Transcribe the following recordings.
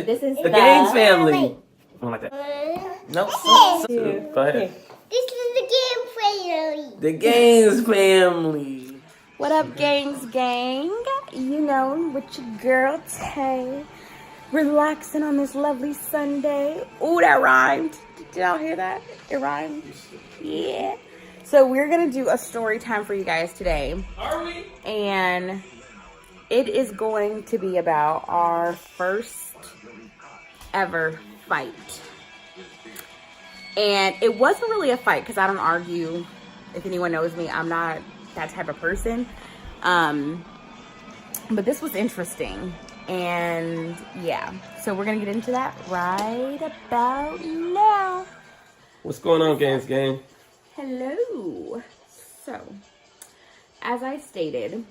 This is the Gaines family. I like that. No. Go ahead. This is the game family. The Gaines family. What up, Gangs gang? You know, with your girl Tay, relaxing on this lovely Sunday. Ooh, that rhymed. Did y'all hear that? It rhymed. Yeah. So we're gonna do a story time for you guys today. Are we? And it is going to be about our first ever fight. And it wasn't really a fight because I don't argue. If anyone knows me, I'm not that type of person. But this was interesting. And yeah, so we're going to get into that right about now. What's going on, Gaines gang? Hello. So, as I stated,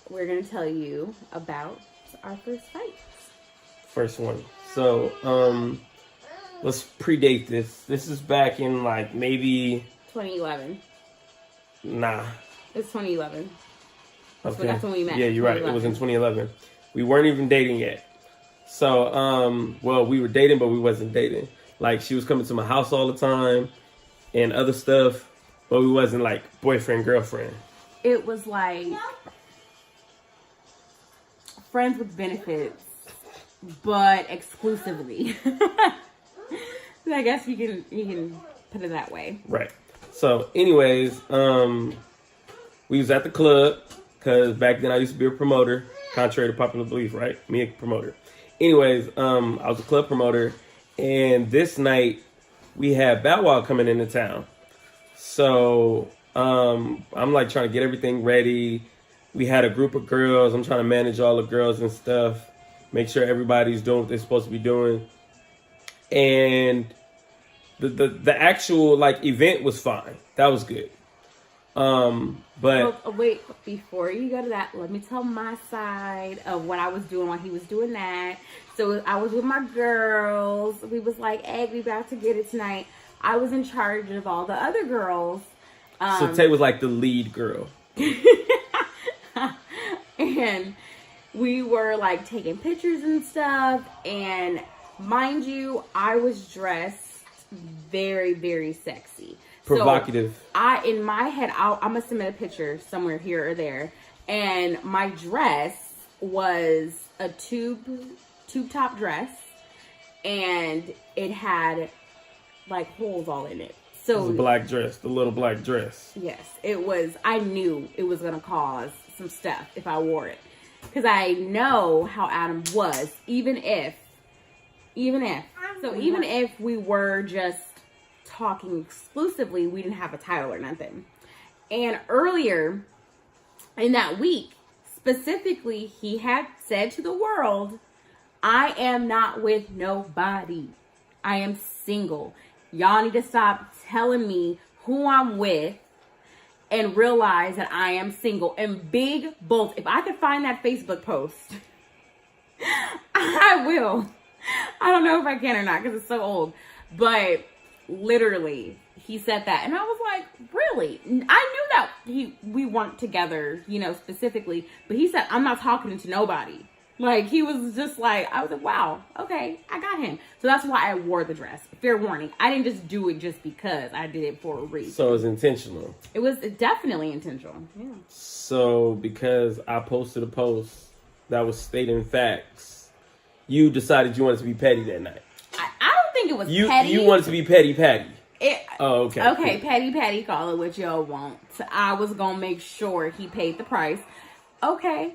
we're going to tell you about our first fight. First one. So, let's predate this. This is back in like maybe 2011. Nah. It's 2011. Okay. That's when we met. Yeah, you're right. It was in 2011. We weren't even dating yet. So, well, we were dating, but we wasn't dating. Like, she was coming to my house all the time and other stuff, but we wasn't like boyfriend, girlfriend. It was like friends with benefits, but exclusively. I guess you can put it that way. Right. So, anyways, we was at the club because back then I used to be a promoter, contrary to popular belief, right? Me a promoter. Anyways, I was a club promoter, and this night we had Bow Wow coming into town. So, I'm like trying to get everything ready. We had a group of girls. I'm trying to manage all the girls and stuff, make sure everybody's doing what they're supposed to be doing. And the actual like event was fine. That was good. But wait, before you go to that, let me tell my side of what I was doing while he was doing that. So I was with my girls. We was like, hey, we about to get it tonight. I was in charge of all the other girls. So Tay was like the lead girl. And we were like taking pictures and stuff. And mind you, I was dressed very, very sexy. Provocative. So in my head, I'm going to submit a picture somewhere here or there. And my dress was a tube top dress. And it had like holes all in it. So it was a black dress, the little black dress. Yes, it was. I knew it was going to cause some stuff if I wore it. Because I know how Adam was, even if we were just talking exclusively, we didn't have a title or nothing. And earlier in that week, specifically, he had said to the world, I am not with nobody. I am single. Y'all need to stop telling me who I'm with and realize that I am single. And big bold. If I could find that Facebook post, I will. I don't know if I can or not because it's so old. But literally, he said that. And I was like, really? I knew that we weren't together, specifically. But he said, I'm not talking to nobody. Like, he was just like, I was like, wow, okay, I got him. So that's why I wore the dress. Fair warning. I didn't just do it just because. I did it for a reason. So it was intentional. It was definitely intentional. Yeah. So because I posted a post that was stating facts, you decided you wanted to be petty that night. I don't think it was petty. You wanted to be petty patty. Oh, okay. Okay, cool. Petty, call it what y'all want. So I was going to make sure he paid the price. Okay.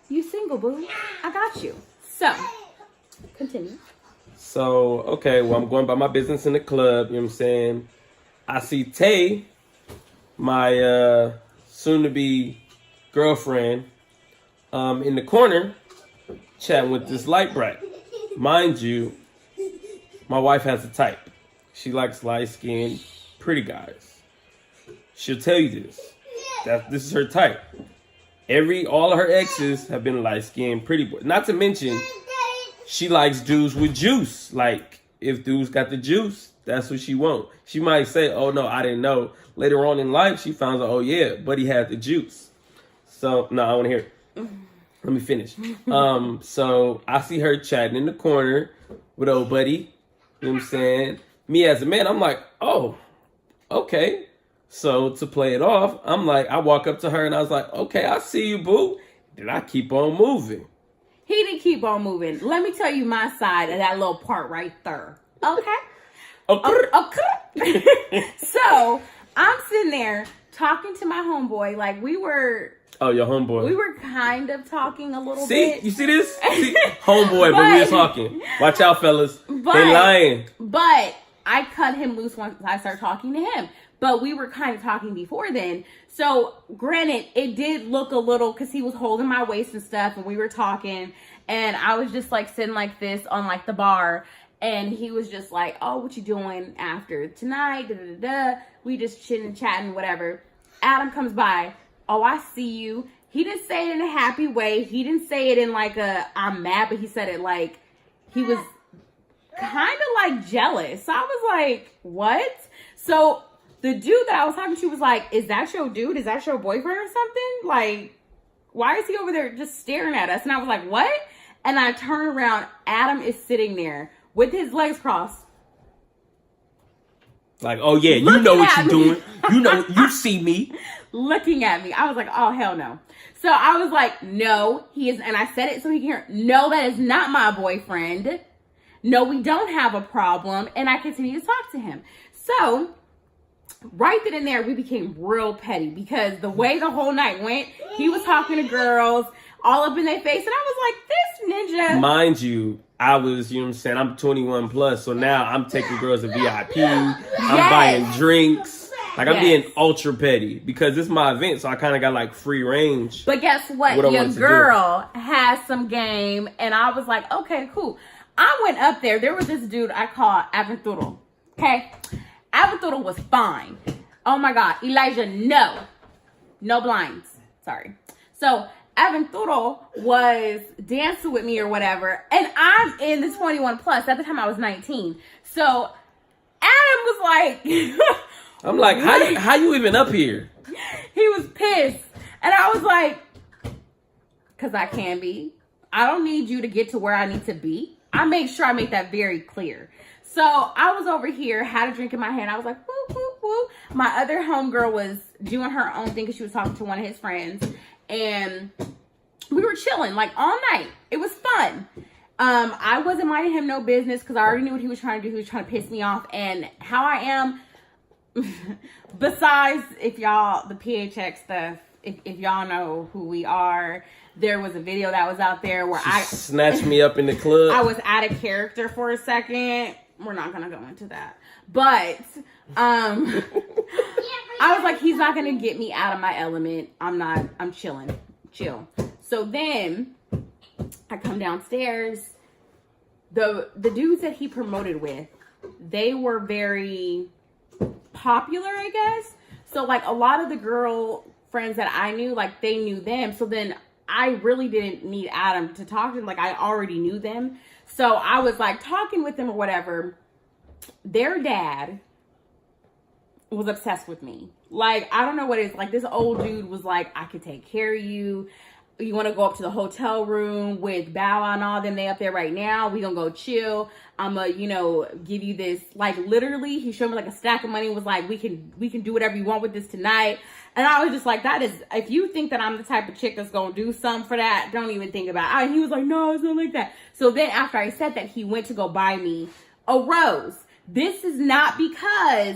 You single, boo. I got you. So, continue. So, okay, well, I'm going by my business in the club, you know what I'm saying? I see Tay, my soon-to-be girlfriend, in the corner, chatting with this light bright. Mind you, my wife has a type. She likes light-skinned, pretty guys. She'll tell you this. This is her type. All of her exes have been light-skinned, pretty boys. Not to mention, she likes dudes with juice. Like, if dudes got the juice, that's what she want. She might say, oh, no, I didn't know. Later on in life, she finds out, oh, yeah, but he had the juice. So, no, I want to hear it. Let me finish. So I see her chatting in the corner with old buddy. You know what I'm saying? Me as a man, I'm like, oh, okay. So to play it off, I'm like, I walk up to her and I was like, okay, I see you, boo. Then I keep on moving. He didn't keep on moving. Let me tell you my side of that little part right there. Okay? Okay. So I'm sitting there talking to my homeboy. Like we were your homeboy. We were kind of talking a little See? bit. You see this? See? Homeboy, but we were talking. Watch out, fellas. They lying. But I cut him loose once I started talking to him. But we were kind of talking before then. So, granted, it did look a little, because he was holding my waist and stuff, and we were talking, and I was just, like, sitting like this on, like, the bar, and he was just like, oh, what you doing after tonight, da-da-da-da, we just chitting, chatting, whatever. Adam comes by, oh, I see you. He didn't say it in a happy way. He didn't say it in, like, I'm mad, but he said it like, he was kind of, like, jealous. So I was like, what? So the dude that I was talking to was like, is that your dude? Is that your boyfriend or something? Like, why is he over there just staring at us? And I was like, what? And I turn around. Adam is sitting there with his legs crossed. Like, oh, yeah, you know what you're doing. You know, you see me. Looking at me. I was like, oh, hell no. So I was like, no, he is. And I said it so he can hear. No, that is not my boyfriend. No, we don't have a problem. And I continue to talk to him. So right then and there, we became real petty because the way the whole night went, he was talking to girls all up in their face. And I was like, this ninja. Mind you, I was, you know what I'm saying, I'm 21 plus. So now I'm taking girls to VIP. I'm buying drinks. Like, I'm being ultra petty because this is my event. So I kind of got like free range. But guess what? Your girl has some game. And I was like, okay, cool. I went up there. There was this dude I called Aventuro. Okay? Aventuro was fine. Oh my God. Elijah, no blinds. Sorry. So Aventuro was dancing with me or whatever. And I'm in the 21 plus. At the time I was 19. So Adam was like, I'm like, how you even up here? He was pissed. And I was like, because I can be. I don't need you to get to where I need to be. I make sure I make that very clear. So I was over here, had a drink in my hand. I was like, woo, woo, woo. My other homegirl was doing her own thing because she was talking to one of his friends. And we were chilling like all night. It was fun. I wasn't minding him no business because I already knew what he was trying to do. He was trying to piss me off. And how I am, besides if y'all, the PHX stuff, if y'all know who we are, there was a video that was out there where I snatched me up in the club. I was out of character for a second. We're not gonna go into that, but I was like, he's not gonna get me out of my element. I'm chilling, chill. So then I come downstairs. The dudes that he promoted with, they were very popular, I guess. So like a lot of the girl friends that I knew, like they knew them. So then I really didn't need Adam to talk to them. Like I already knew them. So I was like talking with them or whatever. Their dad was obsessed with me. Like, I don't know what it is. Like this old dude was like, I could take care of you. You want to go up to the hotel room with Bow Wow and all them? They up there right now. We gonna go chill. I'm gonna, give you this. Like literally, he showed me like a stack of money and was like, we can do whatever you want with this tonight. And I was just like, that is, if you think that I'm the type of chick that's going to do something for that, don't even think about it. And he was like, no, it's not like that. So then after I said that, he went to go buy me a rose. This is not because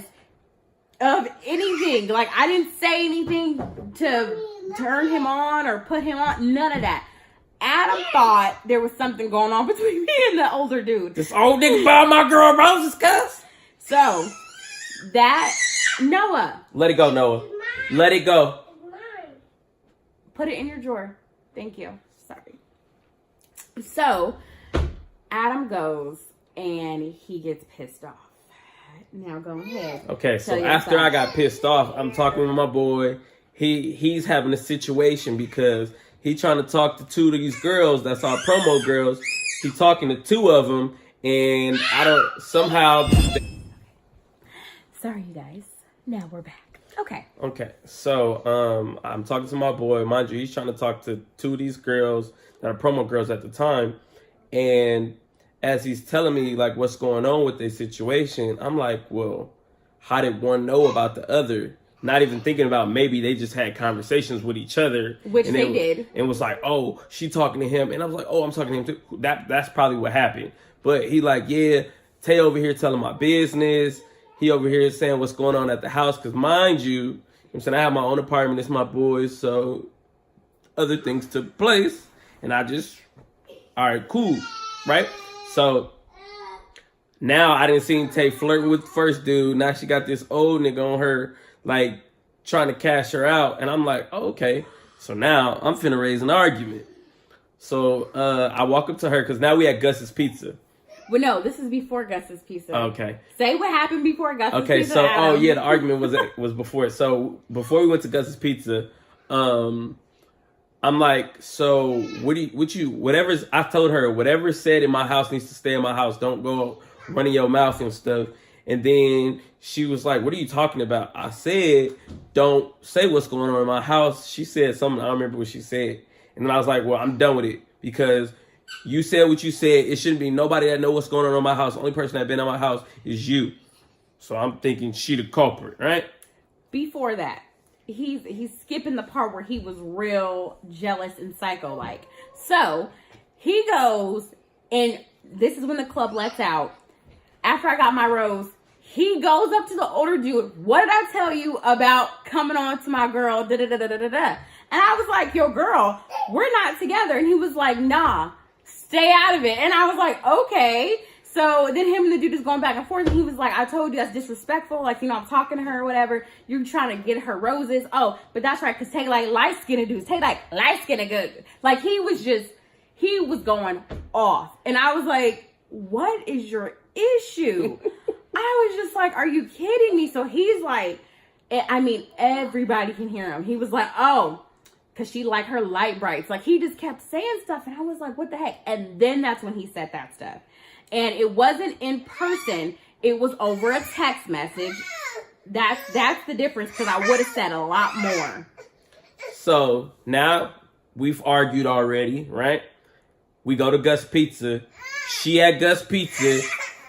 of anything. Like, I didn't say anything to turn him on or put him on. None of that. Adam thought there was something going on between me and the older dude. This old nigga bought my girl roses, cuz. So, that, Noah. Let it go, Noah. Let it go. Put it in your drawer. Thank you. Sorry. So, Adam goes and he gets pissed off. Now go ahead. Okay, so after I got pissed off, I'm talking with my boy. He's having a situation because he's trying to talk to two of these girls. That's our promo girls. He's talking to two of them, and I don't somehow. Sorry, you guys. Now we're back. Okay. Okay, so I'm talking to my boy. Mind you, he's trying to talk to two of these girls that are promo girls at the time, and as he's telling me like what's going on with their situation, I'm like, well, how did one know about the other? Not even thinking about maybe they just had conversations with each other, Which and they did. And was like, oh, she talking to him, and I was like, oh, I'm talking to him too. That's probably what happened. But he like, yeah, Tay over here telling my business. He over here saying what's going on at the house. Because mind you, I'm saying I have my own apartment. It's my boys. So other things took place. And I just, all right, cool. Right? So now I didn't see Tay flirting with the first dude. Now she got this old nigga on her, like, trying to cash her out. And I'm like, oh, okay. So now I'm finna raise an argument. So I walk up to her because now we at Gus's Pizza. Well, no, this is before Gus's Pizza. Okay. Say what happened before Gus's Pizza. Okay, so Adam. the argument was before. So before we went to Gus's Pizza, I'm like, so whatever's I told her whatever's said in my house needs to stay in my house. Don't go running your mouth and stuff. And then she was like, what are you talking about? I said, don't say what's going on in my house. She said something, I don't remember what she said. And then I was like, well, I'm done with it because you said what you said. It shouldn't be nobody that know what's going on in my house. The only person that been in my house is you. So I'm thinking she the culprit, right? Before that, he's skipping the part where he was real jealous and psycho-like. So he goes, and this is when the club lets out. After I got my rose, he goes up to the older dude. What did I tell you about coming on to my girl? Da da da da da da. And I was like, yo, girl, we're not together. And he was like, nah, stay out of it. And I was like, okay. So then him and the dude is going back and forth. And he was like, I told you that's disrespectful. Like, you know, I'm talking to her or whatever. You're trying to get her roses. Oh, but that's right. Because Tay like light-skinned dudes. Tay like light-skinned good. Like, he was going off. And I was like, what is your issue? I was just like, are you kidding me? So he's like, I mean, everybody can hear him. He was like, oh, because she like her light brights. Like, he just kept saying stuff. And I was like, what the heck? And then that's when he said that stuff. And it wasn't in person. It was over a text message. That's the difference, because I would have said a lot more. So now we've argued already, right? We go to Gus Pizza. She at Gus Pizza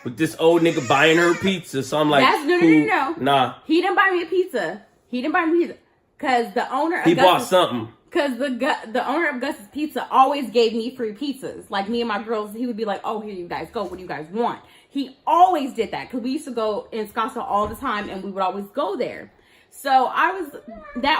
with this old nigga buying her pizza. So I'm like, no. Nah. He didn't buy me a pizza. Because the owner of He bought something. Because the owner of Gus's Pizza always gave me free pizzas. Like, me and my girls, he would be like, oh, here you guys go. What do you guys want? He always did that. Because we used to go in Scottsdale all the time. And we would always go there. So there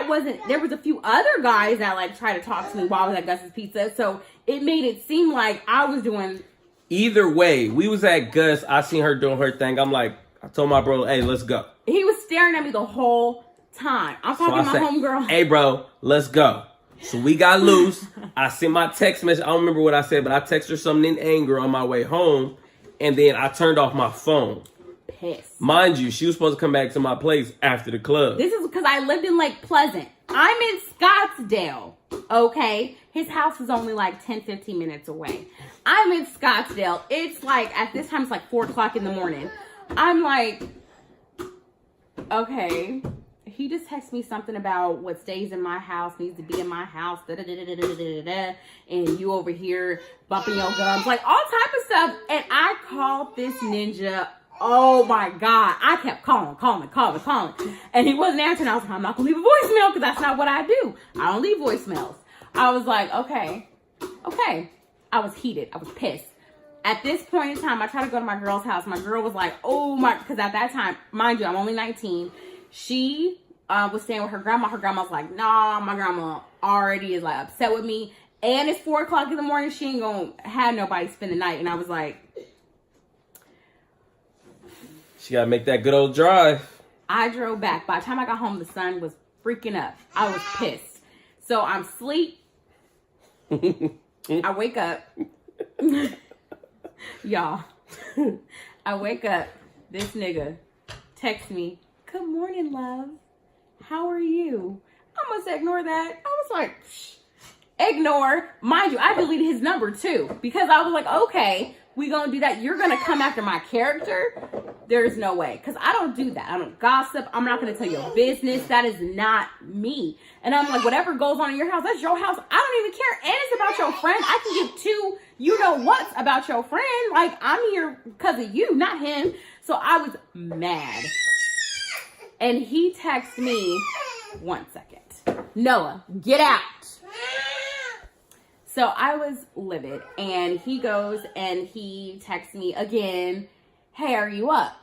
was a few other guys that like tried to talk to me while I was at Gus's Pizza. So it made it seem like I was doing. Either way, we was at Gus. I seen her doing her thing. I'm like, I told my bro, hey, let's go. He was staring at me the whole time. I'm talking to my homegirl. Hey, bro, let's go. So we got loose. I sent my text message. I don't remember what I said, but I texted her something in anger on my way home. And then I turned off my phone. Pissed. Mind you, she was supposed to come back to my place after the club. This is because I lived in Lake Pleasant. I'm in Scottsdale, okay? His house is only like 10, 15 minutes away. I'm in Scottsdale. It's like, at this time, it's like 4 o'clock in the morning. I'm like, okay. He just texted me something about what stays in my house needs to be in my house, and you over here bumping your gums, like all type of stuff. And I called this ninja. Oh my God. I kept calling. And he wasn't answering. I was like, I'm not going to leave a voicemail because that's not what I do. I don't leave voicemails. I was like, okay. I was heated. I was pissed. At this point in time, I tried to go to my girl's house. My girl was like, oh my, because at that time, mind you, I'm only 19. She was staying with her grandma. Her grandma was like, nah, my grandma already is like upset with me. And it's 4 o'clock in the morning. She ain't going to have nobody spend the night. And I was like, she got to make that good old drive. I drove back. By the time I got home, the sun was freaking up. I was pissed. So I'm asleep. I wake up. Y'all. I wake up. This nigga texts me, good morning, love. How are you? I must ignore that. I was like, Ignore. Mind you, I deleted his number too because I was like, okay, we gonna do that. You're gonna come after my character. There's no way, because I don't do that. I don't gossip. I'm not gonna tell your business. That is not me. And I'm like, whatever goes on in your house, that's your house. I don't even care. And it's about your friend. I can give two you know what's about your friend. Like, I'm here because of you, not him. So I was mad. And he texted me, 1 second. Noah, get out. So I was livid, and he goes and he texts me again, hey, are you up?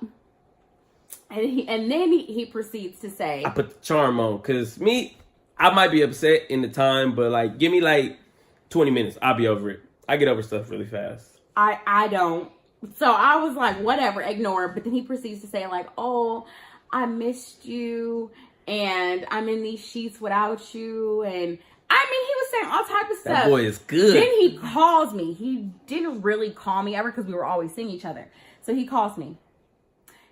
And then he proceeds to say, I put the charm on, because I might be upset in the time, but like, give me like 20 minutes. I'll be over it. I get over stuff really fast. I don't. So I was like, whatever, ignore. But then he proceeds to say like, oh, I missed you, and I'm in these sheets without you, and I mean, he was saying all type of stuff. That boy is good. Then he calls me. He didn't really call me ever because we were always seeing each other. So he calls me.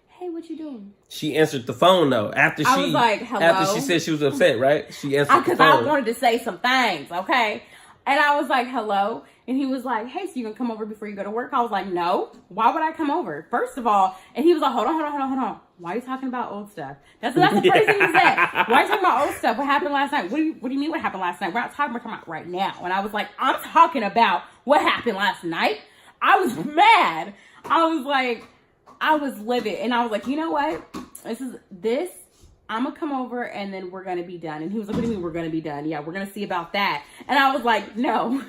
Hey, what you doing? She answered the phone though. After I was like, hello? After she said she was upset, right? She answered the phone. Because I wanted to say some things, okay? And I was like, hello? And he was like, hey, so you gonna come over before you go to work? I was like, no. Why would I come over? First of all, and he was like, hold on. Why are you talking about old stuff? That's the first thing he said. Why are you talking about old stuff? What happened last night? What do you mean what happened last night? We're not talking about right now. And I was like, I'm talking about what happened last night. I was mad. I was livid. And I was like, you know what? I'm going to come over and then we're going to be done. And he was like, what do you mean we're going to be done? Yeah, we're going to see about that. And I was like, no.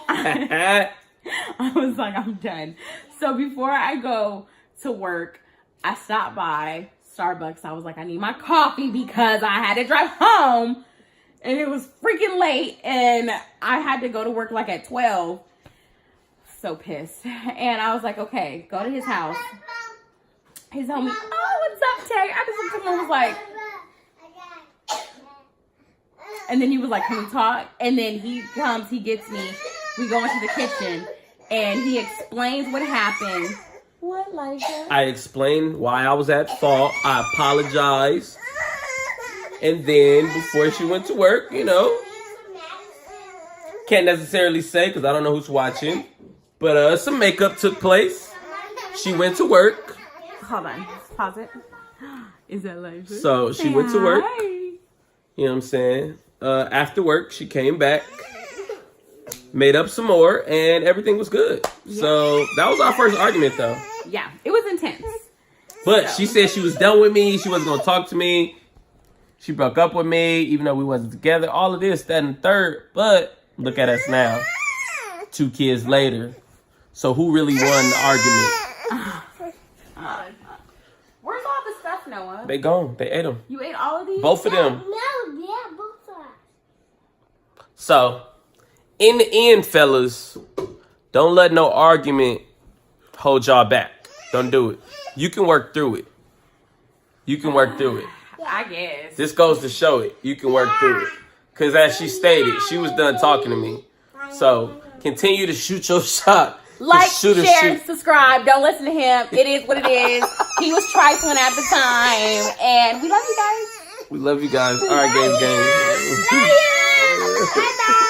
I was like, I'm done. So before I go to work, I stopped by Starbucks. I was like, I need my coffee because I had to drive home. And it was freaking late. And I had to go to work like at 12. So pissed. And I was like, okay, go to his house. He told me, oh, what's up, Tay? I just looked at him and was like, and then he was like, can we talk? And then he comes, he gets me, we go into the kitchen, and he explains what happened. What, Liza? I explained why I was at fault. I apologized. And then before she went to work, can't necessarily say because I don't know who's watching, but some makeup took place. She went to work. Hold on. Pause it. Is that Liza? So she went to work. Hi. You know what I'm saying? After work, she came back, made up some more, and everything was good. Yeah. So that was our first argument, though. Yeah, it was intense. But she said she was done with me. She wasn't going to talk to me. She broke up with me, even though we wasn't together. All of this, that, and the third. But look at us now. 2 kids later. So who really won the argument? Where's all the stuff, Noah? They gone. They ate them. You ate all of these? Both of them. No, yeah, both of us. So, in the end, fellas, don't let no argument hold y'all back. Don't do it. You can work through it. I guess. This goes to show it. You can work through it. Because as she stated, she was done talking to me. So, continue to shoot your shot. Like, share, subscribe. Don't listen to him. It is what it is. He was trifling at the time. And we love you guys. We love you guys. All right, gang. Love you. Bye-bye.